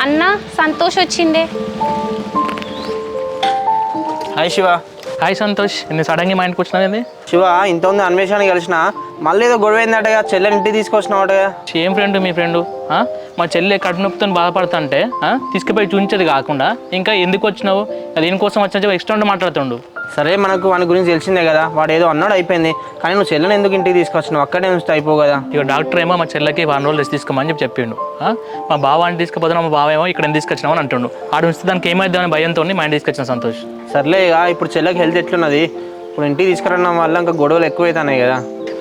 అన్న సంతోష్ వచ్చిందే. Hi Shiva. Hi Santosh, నేను సడన్గా మా ఇంటికి వచ్చినది. శివ, ఇంత ఉంది అన్వేషణ కలిసిన, మళ్ళీ ఏదో గొడవ అయిందటగా, చెల్లెని ఇంటికి తీసుకొచ్చినావటగా. ఏం ఫ్రెండ్ మీ ఫ్రెండు? మా చెల్లె కడుపు నొప్పితో బాధపడుతుంటే తీసుకుపోయి చూపించేది కాకుండా ఇంకా ఎందుకు వచ్చినావు, దేనికోసం వచ్చా ఎక్స్ట్రా మాట్లాడుతుండు. సరే, మనకు వాని గురించి తెలిసిందే కదా, వాడు ఏదో అన్నాడు అయిపోయింది, కానీ నువ్వు చెల్లెని ఎందుకు ఇంటికి తీసుకొచ్చినావు? అక్కడే ఉంచితే అయిపో కదా. ఇక డాక్టర్ ఏమో మా చెల్లెకి 1 రోజులు రెస్ట్ తీసుకోమని చెప్పిండు. మా బావాన్ని తీసుకుపోతున్నా, మా బావ ఏమో ఇక్కడ తీసుకొచ్చినావు అని అంటుండు. ఆడు ఉంచితే దానికి ఏమైందని భయంతో మా ఇంటికి తీసుకొచ్చిన సంతోష్. సర్లే, ఇక ఇప్పుడు చెల్లెకి హెల్త్ ఎట్లున్నది? ఇప్పుడు ఇంటికి తీసుకురావడం వల్ల ఇంకా గొడవలు ఎక్కువైతున్నాయి కదా.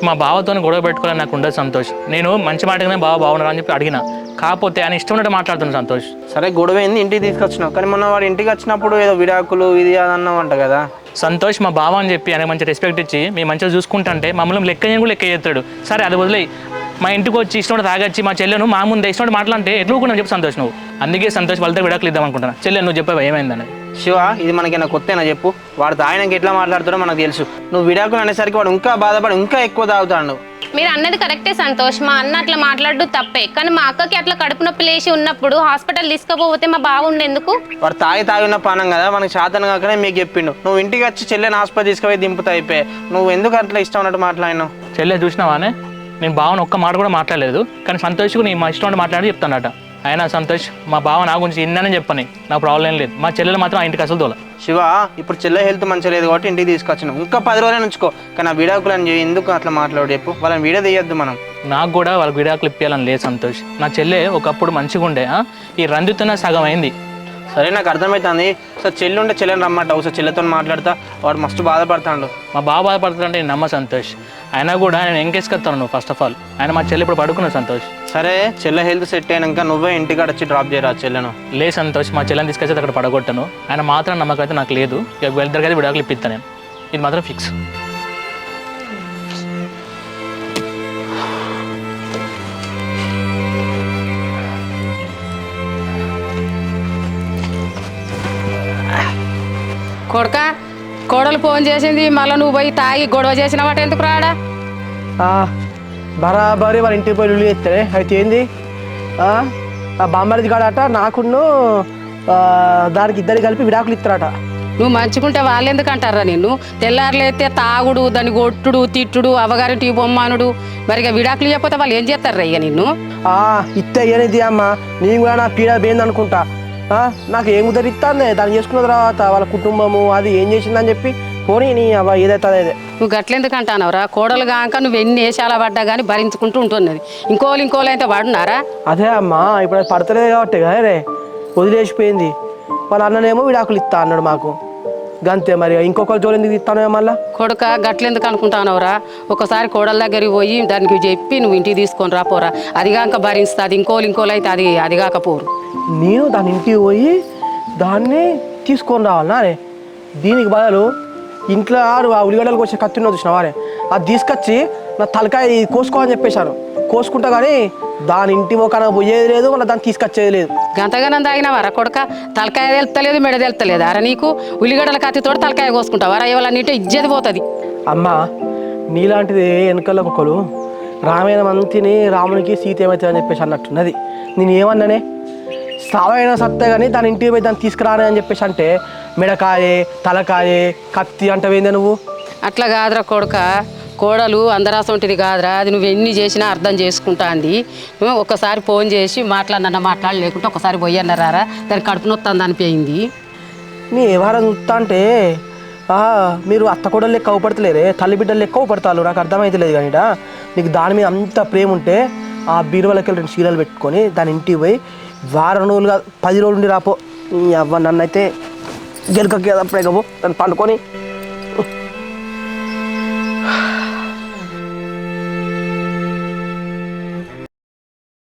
మా బావతో గొడవ పెట్టుకోవాలని నాకు ఉండదు సంతోష్. నేను మంచి మాటగానే బాగున్నారు అని చెప్పి అడిగిన, కాకపోతే ఆయన ఇష్టం ఉన్నట్టు మాట్లాడుతున్నాను సంతోష్. సరే, గొడవ అయింది, ఇంటికి తీసుకొచ్చినావు, కానీ మొన్న వాడు ఇంటికి వచ్చినప్పుడు ఏదో విడాకులు ఇది అది అన్నావంట కదా. సంతోష్ మా బావ అని చెప్పి ఆయన మంచి రెస్పెక్ట్ ఇచ్చి మేము మంచిగా చూసుకుంటుంటే మమ్మల్ని లెక్క కూడా లెక్క చేస్తాడు. సరే, అది వదిలేయి. మా ఇంటికి వచ్చి ఇష్టం తాగొచ్చి మా చెల్లెను మా ముందే ఇష్టం మాట్లాడితే ఎట్లా కూడా చెప్పి సంతోష్ నువ్వు. అందుకే సంతోష్ వాళ్ళతో విడాకులు ఇద్దాం అనుకుంటున్నా. చెల్లె నువ్వు చెప్పావు ఏమైందని. శివ, ఇది మనకైనా కొత్తేనా చెప్పు? వాడు తాగినాక ఎట్లా మాట్లాడుతాడో మనకు తెలుసు. నువ్వు విడాకులు అనేసరికి వాడు ఇంకా బాధపడి ఇంకా ఎక్కువ తాగుతాడు. మీరు అన్నది కరెక్టే సంతోష్, మా అన్న అట్లా మాట్లాడు తప్పే, కానీ మా అక్కకి అట్లా కడుపు నొప్పి లేచి ఉన్నప్పుడు హాస్పిటల్ తీసుకుపోతే మా బాగుండేందుకు? వాడు తాగి ఉన్న పానం కదా, మనకి శాతం కాకనే మీకు చెప్పిండు. నువ్వు ఇంటికి వచ్చి చెల్లెని హాస్పిటల్ తీసుకుపోయి దింపుతా అయిపోయి, నువ్వు ఎందుకు అట్లా ఇష్టం ఉన్నట్టు మాట్లాడినావు? చెల్లె చూసినావానే, నేను బావని ఒక్క మాట కూడా మాట్లాడలేదు, కానీ సంతోష్కు నేను మా ఇష్టం ఉంటే మాట్లాడి చెప్తానట. అయినా సంతోష్, మా బావ నా గురించి ఇన్ననే చెప్పని, నాకు ప్రాబ్లం లేదు. మా చెల్లెలు మాత్రం ఆ ఇంటికి అసలు తోల. శివ, ఇప్పుడు చెల్లె హెల్త్ మంచిగా లేదు కాబట్టి ఇంటికి తీసుకొచ్చినావు, ఇంకా 10 రోజులే ఉంచుకో, కానీ ఆ విడాకులు అని ఎందుకు అట్లా మాట్లాడు చెప్పు? వాళ్ళని వీడియో తీయొద్దు మనం. నాకు కూడా వాళ్ళకి విడాకులు ఇప్పించాలని లేదు సంతోష్. నా చెల్లె ఒకప్పుడు మంచిగా ఉండే, ఈ రందితోనే సగం అయింది. సరే, నాకు అర్థమవుతుంది. సార్, చెల్లి ఉంటే చెల్లెని రమ్మంటావు, ఒకసారి చెల్లెతో మాట్లాడతా, వాడు మస్తు బాధపడతాడు. మా బావ బాధపడుతుంటే నేను నమ్మ సంతోష్. అయినా కూడా నేను ఎంకేసుకొస్తాను నువ్వు ఫస్ట్ ఆఫ్ ఆల్. ఆయన మా చెల్లి ఇప్పుడు పడుకున్నావు సంతోష్. సరే, చెల్లె హెల్త్ సెట్ అయినాక నువ్వే ఇంటికాడ వచ్చి డ్రాప్ చేయరా చెల్లెను? లే సంతోష్, మా చెల్లెని తీసుకొచ్చి అక్కడ పడగొట్టాను. ఆయన మాత్రం నమ్మకం అయితే నాకు లేదు. ఇక వెళ్తారు కదా విడాకులు ఇప్పిస్తాను నేను, ఇది మాత్రం ఫిక్స్. కొడుక, కోడలు ఫోన్ చేసింది, మళ్ళీ నువ్వు పోయి తాగి గొడవ చేసినవాట ఎందుకు రాడా? బరాబరి వాళ్ళ ఇంటికి పోయి రుళ్ళు చేస్తే అయితే ఏంది? ఆ బామ్మరిది కాడట నాకున్ను దానికి ఇద్దరికి కలిపి విడాకులు ఇస్తారట. నువ్వు మంచుకుంటే వాళ్ళు ఎందుకు అంటారా నిన్ను? తెల్లారులైతే తాగుడు, దాన్ని కొట్టుడు, తిట్టుడు, అవగారింటికి బొమ్మానుడు, మరి ఇక విడాకులు చెప్పితే వాళ్ళు ఏం చేస్తారా ఇక నిన్ను? ఇస్తే ఏనిది అమ్మ, నేను కూడా నా పీడ పోయింది అనుకుంటా. నాకు ఏం కుదిరిస్తాందే దాన్ని చేసుకున్న తర్వాత వాళ్ళ కుటుంబము అది ఏం చేసిందని చెప్పి పోనీ నీ అవ్వ ఏదైతే అదే. నువ్వు గట్లెందుకు అంటానవరా? కోడలు కాక నువ్వు ఎన్ని వేషాల పడ్డా కానీ భరించుకుంటూ ఉంటున్నది. ఇంకోళ్ళు అయితే పడున్నారా? అదే అమ్మా, ఇప్పుడు అది పడతలేదు కాబట్టి కదా వదిలేసిపోయింది. వాళ్ళ అన్ననేమో విడాకులు ఇస్తా అన్నాడు మాకు, గంతే. మరి ఇంకొకరు జోలు ఎందుకు ఇస్తానో మళ్ళా? కొడుక, గట్లెందుకు అనుకుంటానవరా? ఒకసారి కోడల దగ్గరికి పోయి దానికి చెప్పి నువ్వు ఇంటికి తీసుకొని రాపోరా. అదిగాక భరిస్తుంది, ఇంకోళ్ళు అయితే అది కాకపోరు. నేను దాని ఇంటికి పోయి దాన్ని తీసుకొని రావాలన్నా? దీనికి బదులు ఇంట్లో ఆ ఉల్లిగడ్డలకు వచ్చే కత్తి ఉన్నది చూసినావారే, అది తీసుకొచ్చి నా తలకాయ కోసుకోవాలని చెప్పేశాను. కోసుకుంటా కానీ దాని ఇంటి మొక్కన పోయేది లేదు, మళ్ళీ దాన్ని తీసుకొచ్చేది లేదు. గంతగానం తాగినవారా కొడుక? తలకాయ తెలుస్తలేదు, మెడ తెలుస్తలేదు. అరే నీకు ఉల్లిగడ్డల కత్తితో తలకాయ కోసుకుంటావారా? ఇవాళన్నింటే ఇజ్జతి పోతుంది. అమ్మ, నీలాంటిది వెనకల్లో ఒకరు రామాయణం అంతిని రామునికి సీత ఏమవుతుంది అని చెప్పేసి అన్నట్టున్నది. నేను ఏమన్నానే, సావైనా సత్తే కానీ దాని ఇంటికి పోయి దాన్ని తీసుకురాని అని చెప్పేసి అంటే మెడకాయే తలకాయే కత్తి అంటవేందే నువ్వు? అట్లా కాదురా కొడుక, కోడలు అందరాసంటిది కాదురా. అది నువ్వు ఎన్ని చేసినా అర్థం చేసుకుంటా అంది. ఒక్కసారి ఫోన్ చేసి మాట్లాడలేకుంటే ఒకసారి పోయన్నారా, దానికి కడుపు నొత్తంది అనిపోయింది. నీ ఎవరైనా చూస్తా అంటే మీరు అత్త కోడలు లెక్క అవుపడతలేరే, తల్లి బిడ్డలు లెక్క అవుపడతారు. నాకు అర్థమైతలేదు కానీ నీకు దాని మీద అంత ప్రేమ ఉంటే ఆ బీరువాలకి 2 చీరలు పెట్టుకొని దాని ఇంటికి పోయి వారం రోజులుగా 10 రోజులు ఉండి రాపో. నీ అవ్వ నన్నైతే గెలకకి అప్పుడే కాబో దాన్ని పండుకొని